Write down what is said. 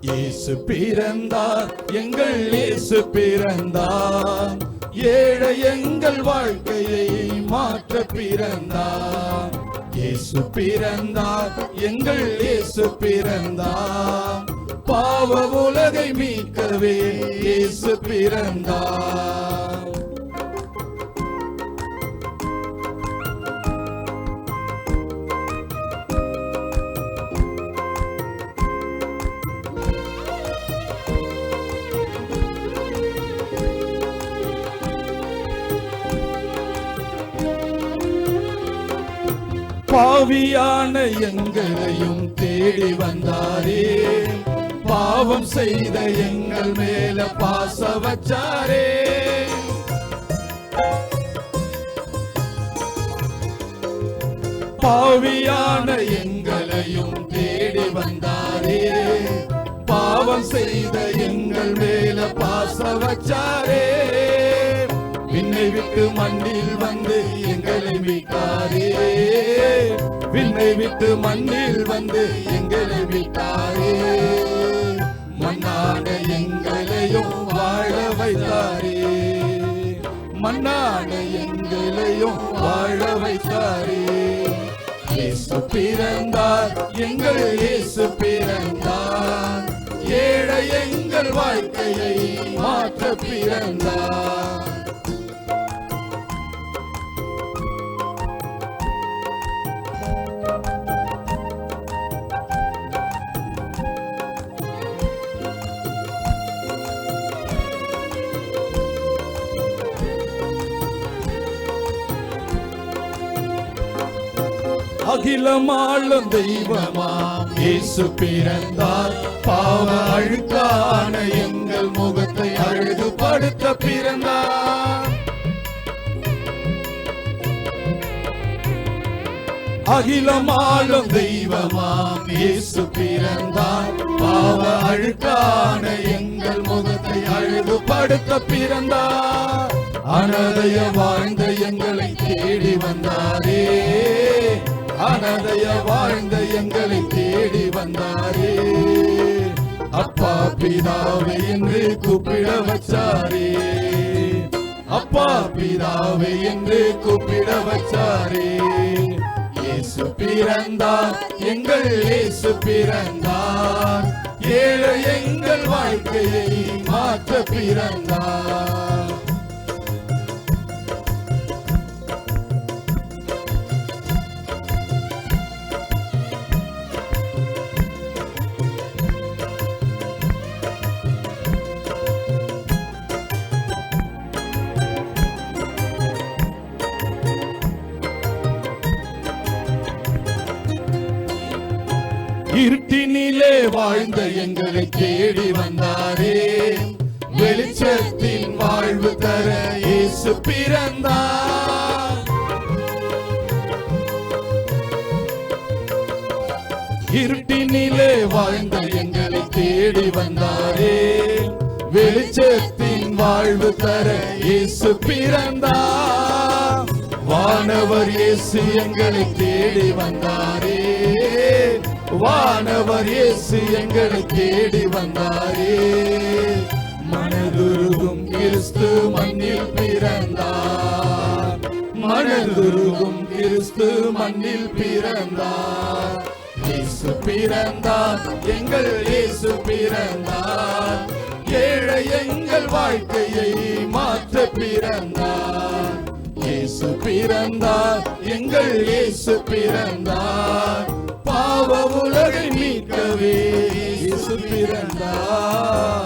இயேசு பிறந்தார், எங்கள் இயேசு பிறந்தார், ஏழை எங்கள் வாழ்க்கையை மாற்ற பிறந்தார். இயேசு பிறந்தார், எங்கள் இயேசு பிறந்தார், பாவ உலகை மீட்கவே இயேசு பிறந்தார். பாவியான எங்களையும் தேடி வந்தாரே, பாவம் செய்த எங்கள் மேல பாச வச்சாரே. பாவியான எங்களையும் தேடி வந்தாரே, பாவம் செய்த எங்கள் மேல பாச வச்சாரே. விண்ணை விட்டு மண்ணில் வந்து எங்களை மீட்டாரே, விண்ணை விட்டு மண்ணில் வந்து எங்களை மீட்டாரே. மண்ணான எங்களையும் வாழ வைத்தாரே, மண்ணான எங்களையும் வாழ வைத்தாரே. இயேசு பிறந்தார், எங்கள் இயேசு பிறந்தார், ஏழை எங்கள் வாழ்க்கையை மாற்ற பிறந்தார். அகிலமாளும் தெய்வமாம் இயேசு பிறந்தார், பாவ அழுக்கான எங்கள் முகத்தை அழகுபடுத்த பிறந்தார். அகிலமாளும் தெய்வமாம் இயேசு பிறந்தார், பாவ அழுக்கான எங்கள் முகத்தை அழகுபடுத்த பிறந்தார். அனாதைய வாழ்ந்த எங்களை தேடி வந்தாரே, அனாதைய வாழ்ந்த எங்களை தேடி வந்தாரே. அப்பா பிதாவை என்று கூப்பிட வச்சாரே, அப்பா பிதாவை என்று கூப்பிட வச்சாரே. இயேசு பிறந்தார், எங்கள் இயேசு பிறந்தார், ஏழை எங்கள் வாழ்க்கையை மாற்ற பிறந்தார். இருட்டினிலே வாழ்ந்த எங்களை தேடி வந்தாரே, வெளிச்சத்தின் வாழ்வு தர இயேசு பிறந்தார். இருட்டினிலே வாழ்ந்த எங்களை தேடி வந்தாரே, வெளிச்சத்தின் வாழ்வு தர இயேசு பிறந்தார். வானவர் இயேசு எங்களை தேடி வந்தாரே, வானவர் இயேசு எங்களை தேடி வந்தாரே. மனதுருகும் கிறிஸ்து மண்ணில் பிறந்தார், மனதுருகும் கிறிஸ்து மண்ணில் பிறந்தார். இயேசு பிறந்தார், எங்கள் இயேசு பிறந்தார், ஏழை எங்கள் வாழ்க்கையை மாற்ற பிறந்தார். இயேசு பிறந்தார், எங்கள் இயேசு பிறந்தார், பாவ உலகை மீட்கவே இயேசு பிறந்தார்.